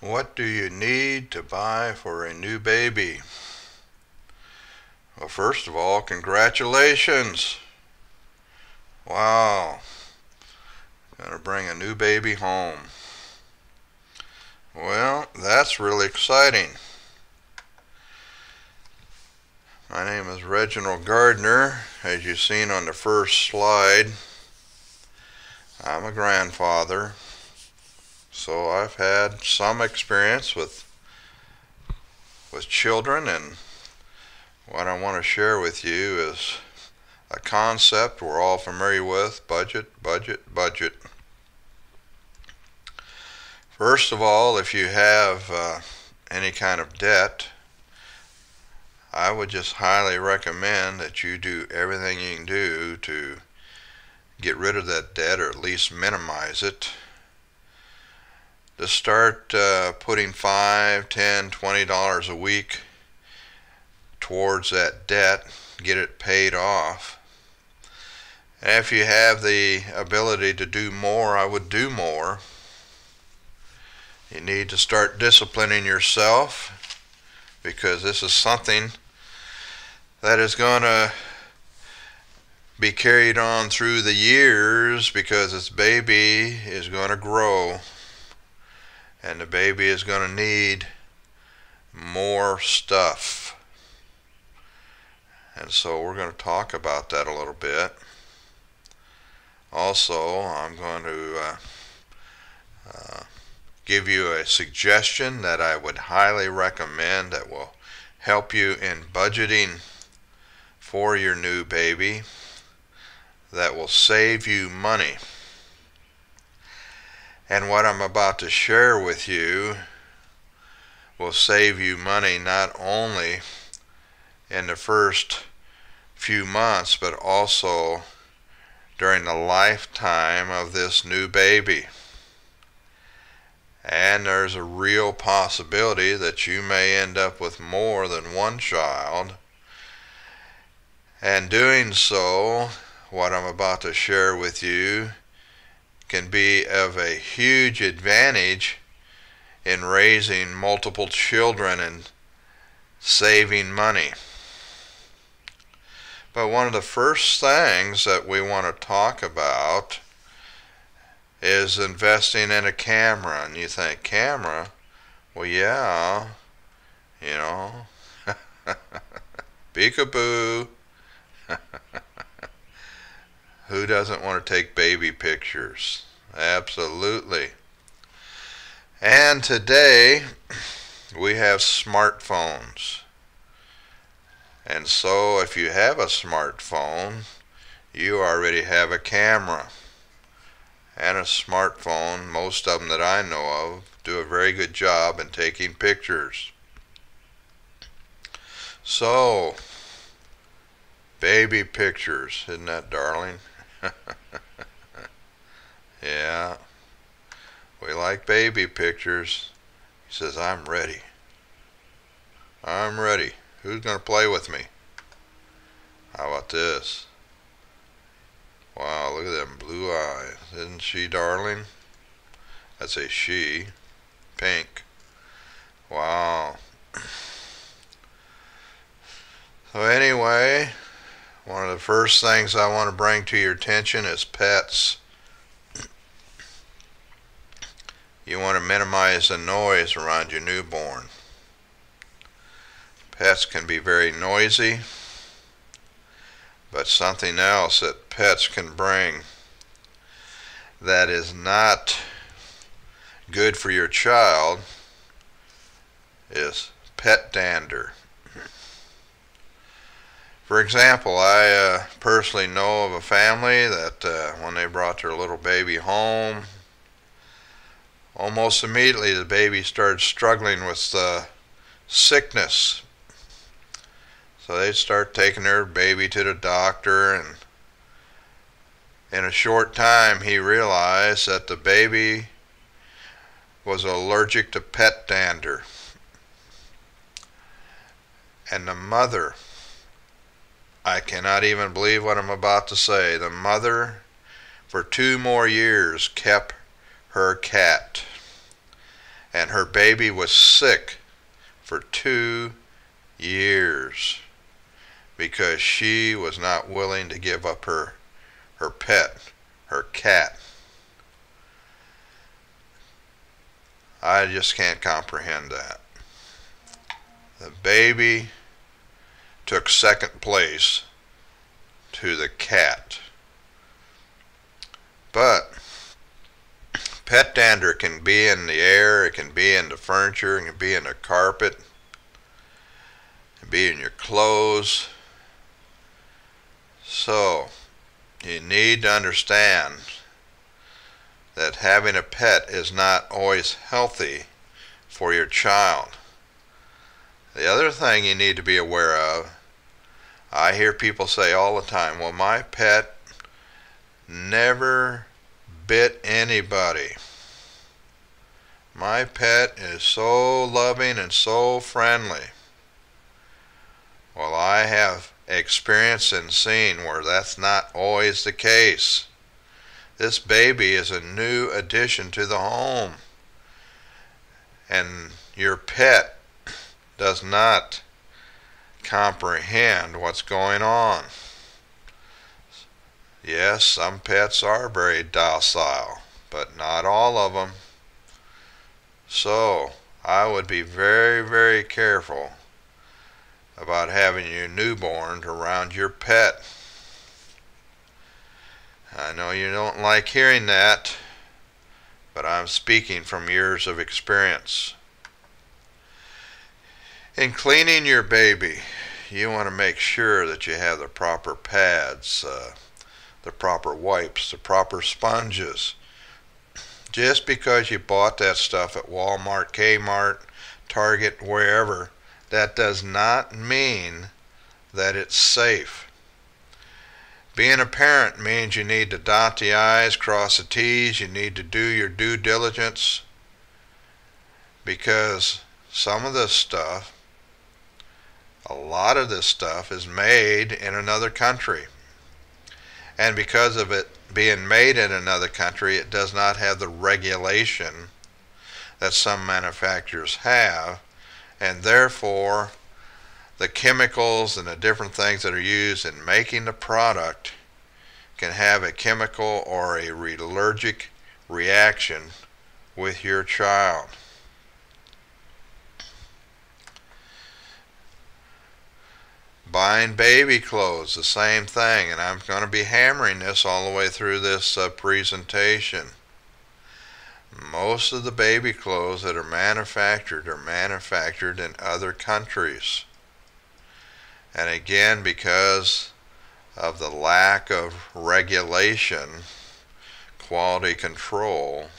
What do you need to buy for a new baby? Well, first of all, congratulations. Wow, gonna bring a new baby home. Well, that's really exciting. My name is Reginald Gardner. As you've seen on the first slide, I'm a grandfather, so I've had some experience with children, and what I want to share with you is a concept we're all familiar with: budget, budget, budget. First of all, if you have any kind of debt, I would just highly recommend that you do everything you can do to get rid of that debt, or at least minimize it. To start putting $5, $10, $20 a week towards that debt, get it paid off. And if you have the ability to do more, I would do more. You need to start disciplining yourself, because this is something that is going to be carried on through the years, because this baby is going to grow, and the baby is going to need more stuff. And so we're going to talk about that a little bit. Also, I'm going to give you a suggestion that I would highly recommend that will help you in budgeting for your new baby, that will save you money. And what I'm about to share with you will save you money not only in the first few months, but also during the lifetime of this new baby. And there's a real possibility that you may end up with more than one child. And doing so, what I'm about to share with you can be of a huge advantage in raising multiple children and saving money. But one of the first things that we want to talk about is investing in a camera. And you think, camera? Well, yeah, you know, peekaboo. Who doesn't want to take baby pictures? Absolutely. And today we have smartphones. And so if you have a smartphone, you already have a camera. And a smartphone, most of them that I know of, do a very good job in taking pictures. So, baby pictures, isn't that darling? Yeah, we like baby pictures. He says, I'm ready. I'm ready. Who's going to play with me? How about this? Wow, look at them blue eyes. Isn't she darling? That's a she. Pink. Wow. So anyway, one of the first things I want to bring to your attention is pets. You want to minimize the noise around your newborn. Pets can be very noisy, but something else that pets can bring that is not good for your child is pet dander. For example, I personally know of a family that when they brought their little baby home, almost immediately the baby started struggling with sickness. So they'd start taking their baby to the doctor, and in a short time he realized that the baby was allergic to pet dander. And the mother, I cannot even believe what I'm about to say, the mother for 2 more years kept her cat. And her baby baby was sick for 2 years because she was not willing to give up her pet, her cat. I just can't comprehend that. The baby took second place to the cat. But pet dander can be in the air, it can be in the furniture, it can be in the carpet, it can be in your clothes. So you need to understand that having a pet is not always healthy for your child. The other thing you need to be aware of, I hear people say all the time, well, my pet never bit anybody. My pet is so loving and so friendly. Well, I have experienced and seen where that's not always the case. This baby is a new addition to the home, and your pet does not comprehend what's going on. Yes, some pets are very docile, but not all of them. So I would be very, very careful about having your newborn around your pet. I know you don't like hearing that, but I'm speaking from years of experience. In cleaning your baby, you want to make sure that you have the proper pads, the proper wipes, the proper sponges. Just because you bought that stuff at Walmart, Kmart, Target, wherever, that does not mean that it's safe. Being a parent means you need to dot the I's, cross the T's, you need to do your due diligence, because some of this stuff, a lot of this stuff is made in another country. And because of it being made in another country, it does not have the regulation that some manufacturers have, and therefore the chemicals and the different things that are used in making the product can have a chemical or a allergic reaction with your child. Buying baby clothes, the same thing, and I'm going to be hammering this all the way through this presentation. Most of the baby clothes that are manufactured in other countries. And again, because of the lack of regulation, quality control,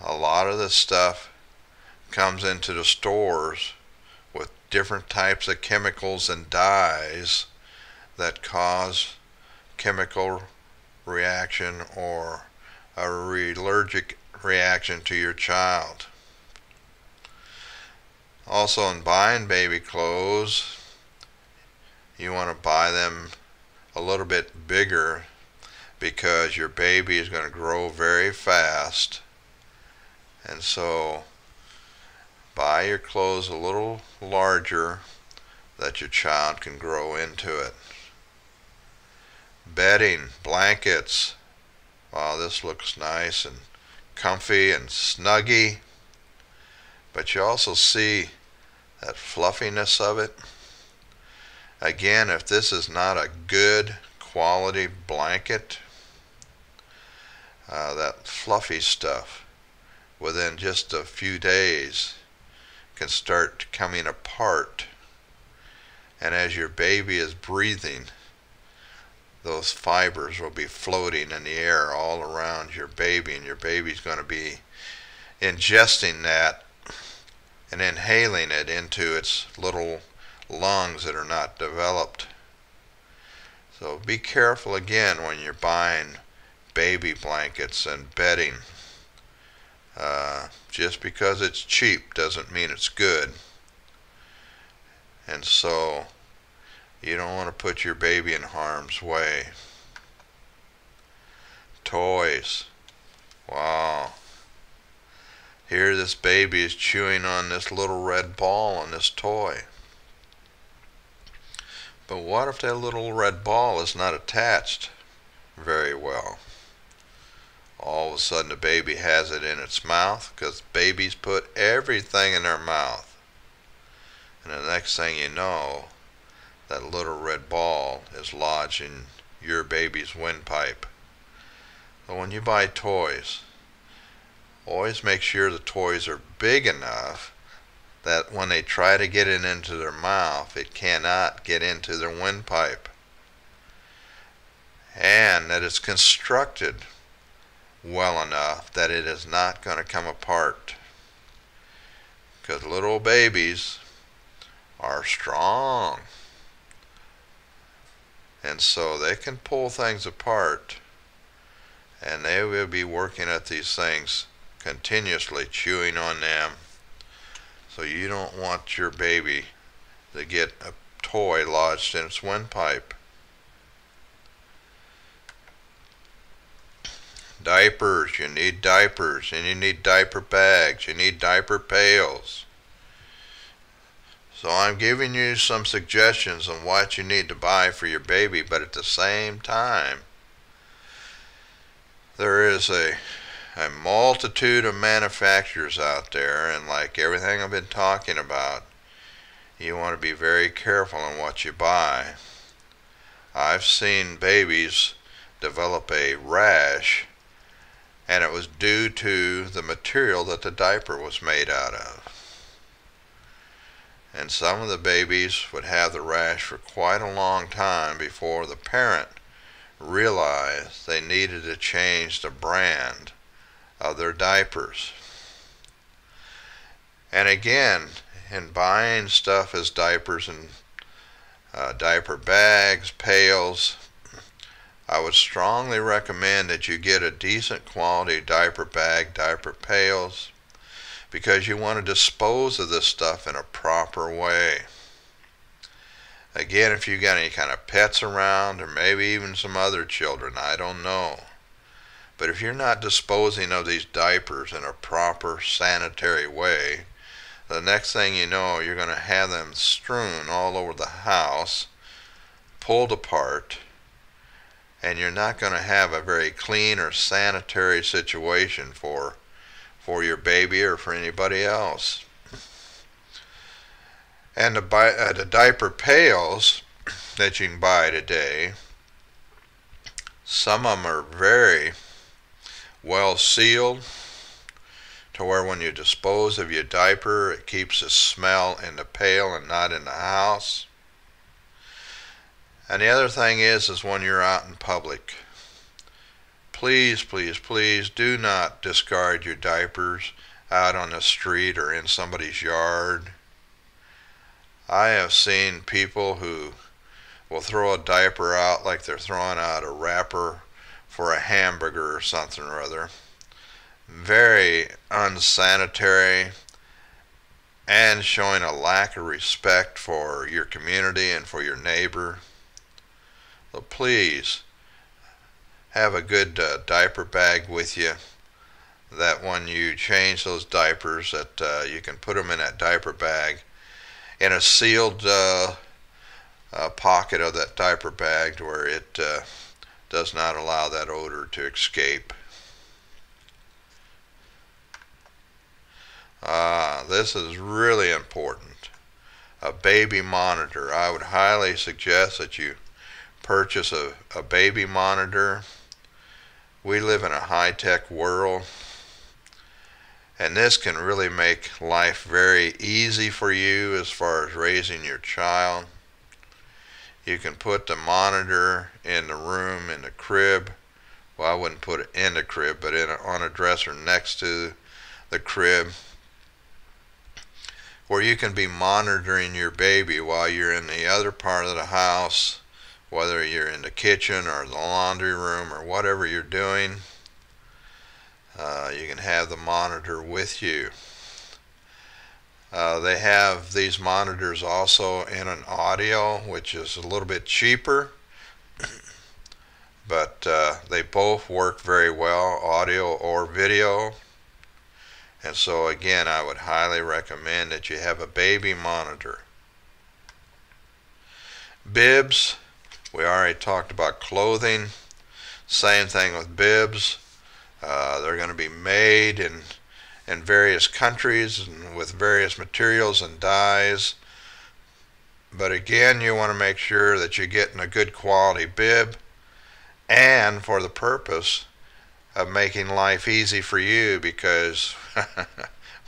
a lot of this stuff comes into the stores with different types of chemicals and dyes that cause chemical reaction or a allergic reaction to your child. Also, in buying baby clothes, you want to buy them a little bit bigger because your baby is going to grow very fast, and so buy your clothes a little larger that your child can grow into it. Bedding, blankets, wow, this looks nice and comfy and snuggy, but you also see that fluffiness of it. Again, if this is not a good quality blanket, that fluffy stuff within just a few days can start coming apart, and as your baby is breathing, those fibers will be floating in the air all around your baby, and your baby's going to be ingesting that and inhaling it into its little lungs that are not developed. So be careful again when you're buying baby blankets and bedding. Just because it's cheap doesn't mean it's good. And so you don't want to put your baby in harm's way. Toys. Wow. here this baby is chewing on this little red ball on this toy. But what if that little red ball is not attached very well? All of a sudden the baby has it in its mouth, because babies put everything in their mouth. And the next thing you know, that little red ball is lodged in your baby's windpipe. So when you buy toys, always make sure the toys are big enough that when they try to get it into their mouth, it cannot get into their windpipe. And that it's constructed well enough that it is not going to come apart. Because little babies are strong. And so they can pull things apart, and they will be working at these things continuously, chewing on them. So you don't want your baby to get a toy lodged in its windpipe. Diapers, you need diapers, and you need diaper bags, you need diaper pails. So I'm giving you some suggestions on what you need to buy for your baby, but at the same time, there is a multitude of manufacturers out there, and like everything I've been talking about, you want to be very careful on what you buy. I've seen babies develop a rash, and it was due to the material that the diaper was made out of. And some of the babies would have the rash for quite a long time before the parent realized they needed to change the brand of their diapers. And again, in buying stuff as diapers and diaper bags, pails, I would strongly recommend that you get a decent quality diaper bag, diaper pails, because you want to dispose of this stuff in a proper way. Again, if you got any kind of pets around, or maybe even some other children, I don't know. But if you're not disposing of these diapers in a proper sanitary way, the next thing you know, you're going to have them strewn all over the house, pulled apart, and you're not going to have a very clean or sanitary situation for your baby or for anybody else. And the diaper pails that you can buy today, some of them are very well sealed to where when you dispose of your diaper, it keeps the smell in the pail and not in the house. And the other thing is when you're out in public, please, please, please do not discard your diapers out on the street or in somebody's yard. I have seen people who will throw a diaper out like they're throwing out a wrapper for a hamburger or something or other. Very unsanitary and showing a lack of respect for your community and for your neighbor. So please have a good diaper bag with you, that when you change those diapers, that you can put them in that diaper bag in a sealed pocket of that diaper bag where it does not allow that odor to escape. This is really important. A baby monitor. I would highly suggest that you purchase a baby monitor. We live in a high-tech world, and this can really make life very easy for you as far as raising your child. You can put the monitor in the room, in the crib. Well, I wouldn't put it in the crib, but on a dresser next to the crib, where you can be monitoring your baby while you're in the other part of the house, whether you're in the kitchen or the laundry room or whatever you're doing. You can have the monitor with you. They have these monitors also in an audio, which is a little bit cheaper, but they both work very well, audio or video. And so again, I would highly recommend that you have a baby monitor. Bibs, we already talked about clothing. Same thing with bibs. They're going to be made in various countries and with various materials and dyes. But again, you want to make sure that you're getting a good quality bib, and for the purpose of making life easy for you, because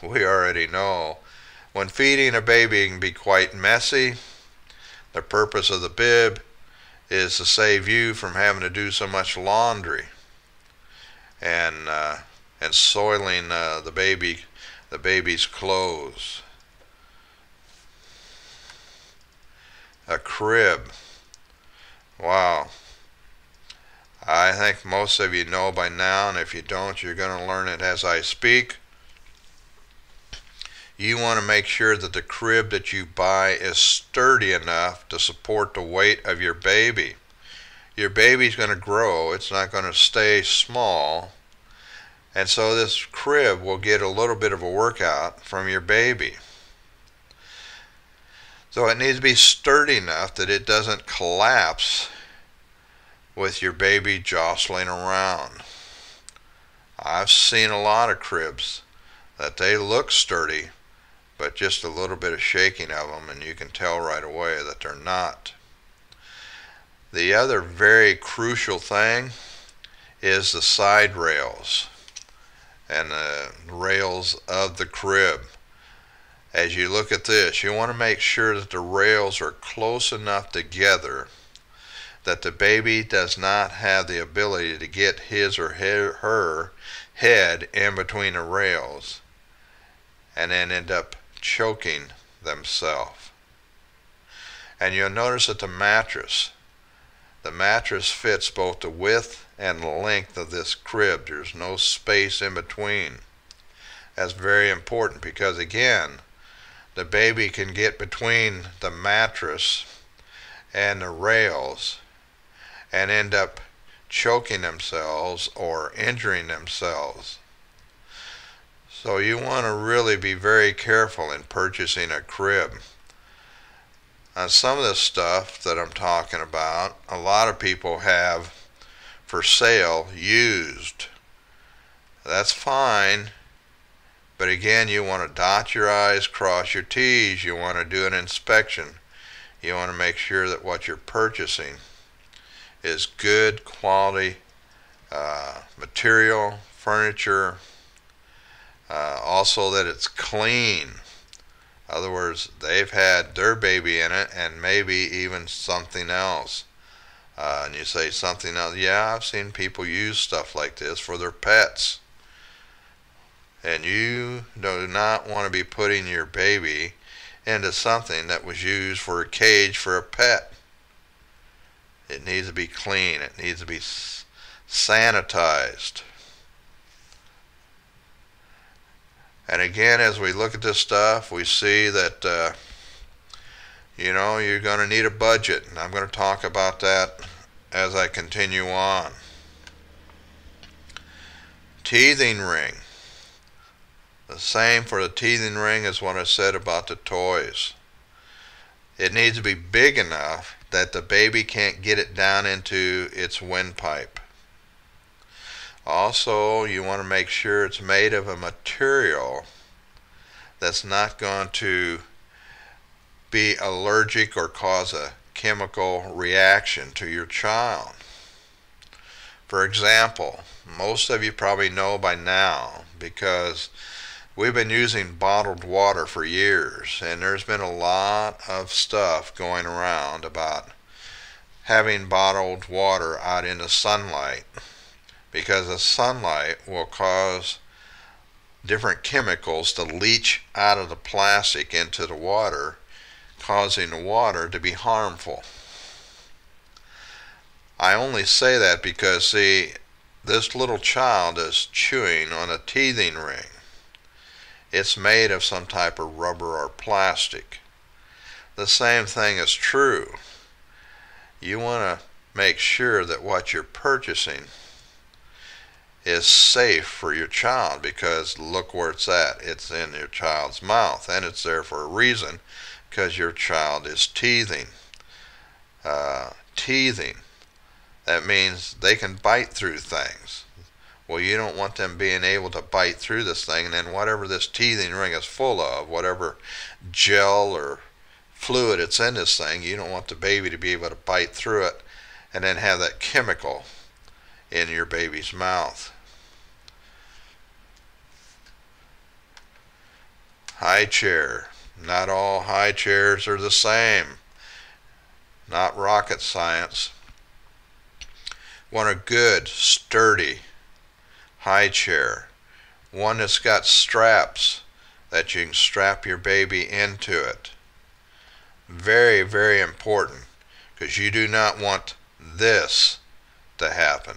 we already know when feeding a baby can be quite messy. The purpose of the bib is to save you from having to do so much laundry and soiling the baby's clothes. A crib. Wow. I think most of you know by now, and if you don't, you're going to learn it as I speak. You want to make sure that the crib that you buy is sturdy enough to support the weight of your baby. Your baby's going to grow. It's not going to stay small. And so this crib will get a little bit of a workout from your baby. So it needs to be sturdy enough that it doesn't collapse with your baby jostling around. I've seen a lot of cribs that they look sturdy, but just a little bit of shaking of them and you can tell right away that they're not. The other very crucial thing is the side rails and the rails of the crib. As you look at this, you want to make sure that the rails are close enough together that the baby does not have the ability to get his or her head in between the rails and then end up choking themselves. And you'll notice that the mattress fits both the width and the length of this crib. There's no space in between. That's very important because again, the baby can get between the mattress and the rails and end up choking themselves or injuring themselves. So you want to really be very careful in purchasing a crib. Now, some of this stuff that I'm talking about, a lot of people have for sale used. That's fine. But again, you want to dot your I's, cross your T's. You want to do an inspection. You want to make sure that what you're purchasing is good quality material, furniture, also that it's clean. In other words, they've had their baby in it and maybe even something else. And you say something else. Yeah, I've seen people use stuff like this for their pets. And you do not want to be putting your baby into something that was used for a cage for a pet. It needs to be clean. It needs to be sanitized. And again, as we look at this stuff, we see that you're going to need a budget. And I'm going to talk about that as I continue on. Teething ring. The same for the teething ring as what I said about the toys. It needs to be big enough that the baby can't get it down into its windpipe. Also, you want to make sure it's made of a material that's not going to be allergic or cause a chemical reaction to your child. For example, most of you probably know by now because we've been using bottled water for years, and there's been a lot of stuff going around about having bottled water out in the sunlight because the sunlight will cause different chemicals to leach out of the plastic into the water, causing the water to be harmful. I only say that because, see, this little child is chewing on a teething ring. It's made of some type of rubber or plastic. The same thing is true. You want to make sure that what you're purchasing is safe for your child, because look where it's at. It's in your child's mouth, and it's there for a reason, because your child is teething. Teething, that means they can bite through things. Well, you don't want them being able to bite through this thing, and then whatever this teething ring is full of, whatever gel or fluid it's in this thing, you don't want the baby to be able to bite through it and then have that chemical in your baby's mouth. High chair. Not all high chairs are the same. Not rocket science. Want a good, sturdy high chair. One that's got straps that you can strap your baby into it. Very, very important, because you do not want this to happen.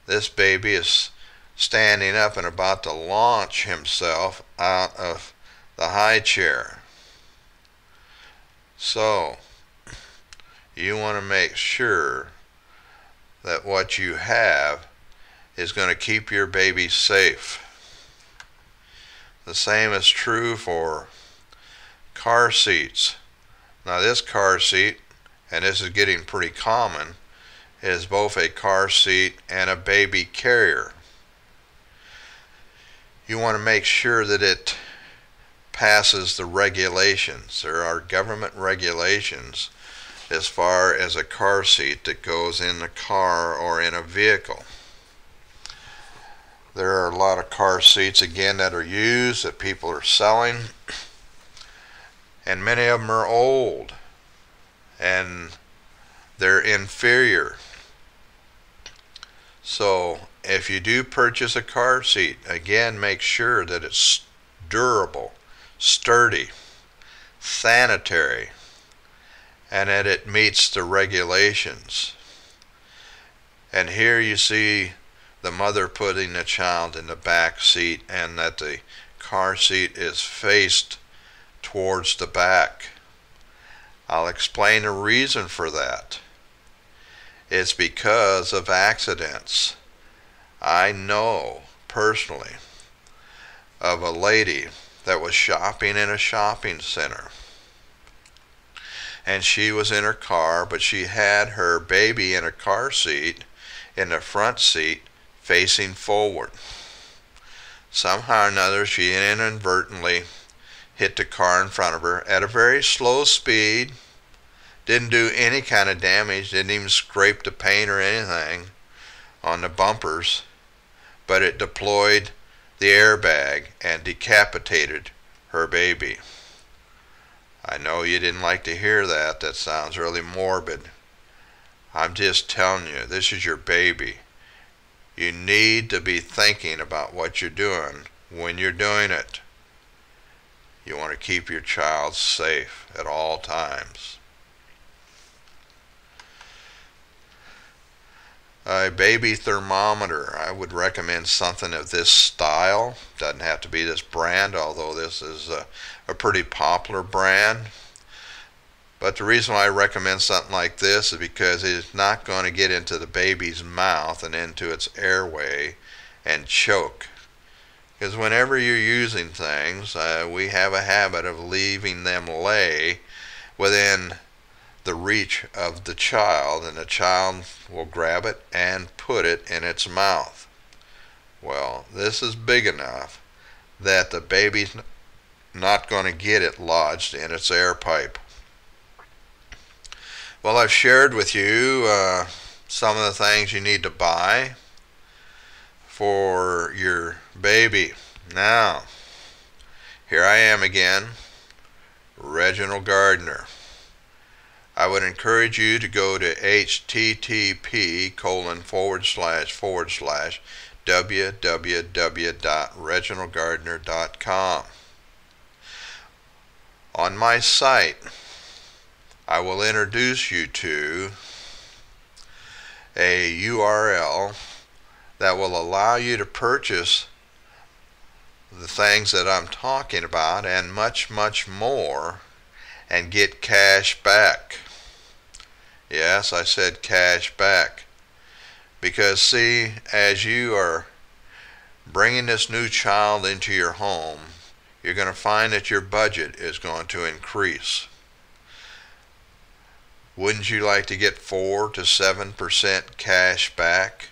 This baby is standing up and about to launch himself out of the high chair. So, you want to make sure that what you have is going to keep your baby safe. The same is true for car seats. Now this car seat, and this is getting pretty common, is both a car seat and a baby carrier. You want to make sure that it passes the regulations. There are government regulations as far as a car seat that goes in the car or in a vehicle. There are a lot of car seats, again, that are used, that people are selling, and many of them are old and they're inferior. So if you do purchase a car seat, again, make sure that it's durable, sturdy, sanitary, and that it meets the regulations. And here you see the mother putting the child in the back seat, and that the car seat is faced towards the back. I'll explain the reason for that. It's because of accidents. I know personally of a lady that was shopping in a shopping center, and she was in her car, but she had her baby in a car seat in the front seat facing forward. Somehow or another, she inadvertently hit the car in front of her at a very slow speed. Didn't do any kind of damage, didn't even scrape the paint or anything on the bumpers, but it deployed the airbag and decapitated her baby. I know you didn't like to hear that. That sounds really morbid. I'm just telling you, this is your baby. You need to be thinking about what you're doing when you're doing it. You want to keep your child safe at all times. A baby thermometer. I would recommend something of this style. Doesn't have to be this brand, although this is a pretty popular brand. But the reason why I recommend something like this is because it's not going to get into the baby's mouth and into its airway and choke. Because whenever you're using things, we have a habit of leaving them lay within the reach of the child, and the child will grab it and put it in its mouth. Well, this is big enough that the baby's not going to get it lodged in its air pipe. Well, I've shared with you some of the things you need to buy for your baby. Now, here I am again, Reginald Gardner. I would encourage you to go to http://www.reginaldgardner.com. On my site, I will introduce you to a URL that will allow you to purchase the things that I'm talking about and much, much more, and get cash back. Yes, I said cash back, Because see, as you are bringing this new child into your home, you're going to find that your budget is going to increase. Wouldn't you like to get 4 to 7% cash back?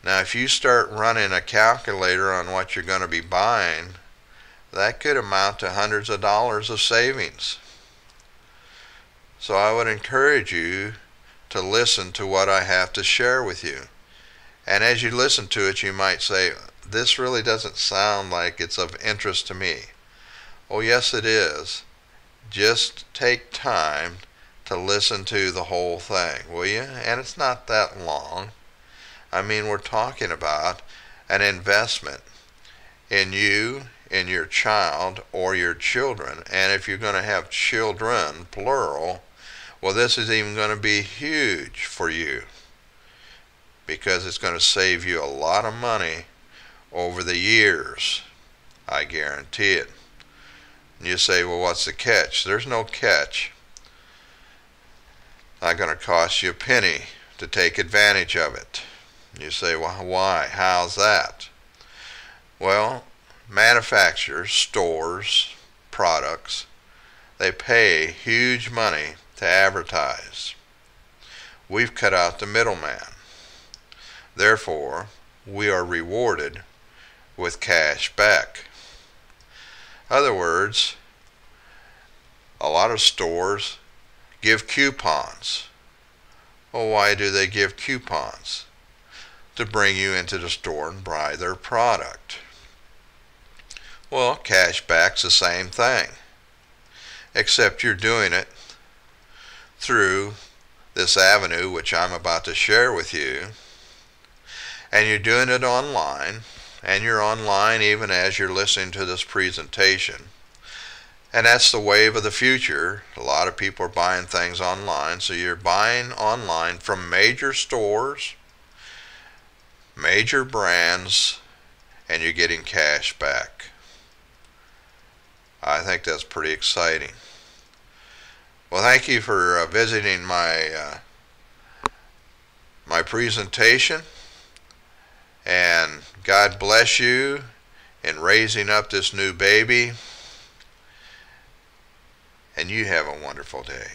Now, if you start running a calculator on what you're going to be buying, that could amount to hundreds of dollars of savings. So I would encourage you to listen to what I have to share with you. And as you listen to it, you might say, this really doesn't sound like it's of interest to me. Oh, yes, it is. Just take time to listen to the whole thing, will you? And it's not that long. I mean, we're talking about an investment in you, in your child, or your children. And if you're going to have children, plural, well, this is even going to be huge for you, because it's going to save you a lot of money over the years. I guarantee it. And you say, well, what's the catch? There's no catch. Not going to cost you a penny to take advantage of it. You say, well, why? How's that? Well, manufacturers, stores, products, they pay huge money to advertise. We've cut out the middleman. Therefore, we are rewarded with cash back. In other words, a lot of stores give coupons. Well, why do they give coupons? To bring you into the store and buy their product. Well, cash back's the same thing, except you're doing it through this avenue which I'm about to share with you, and you're doing it online, and you're online even as you're listening to this presentation. And that's the wave of the future. A lot of people are buying things online, so you're buying online from major stores, major brands, and you're getting cash back. I think that's pretty exciting. Well, thank you for visiting my presentation, and God bless you in raising up this new baby, and you have a wonderful day.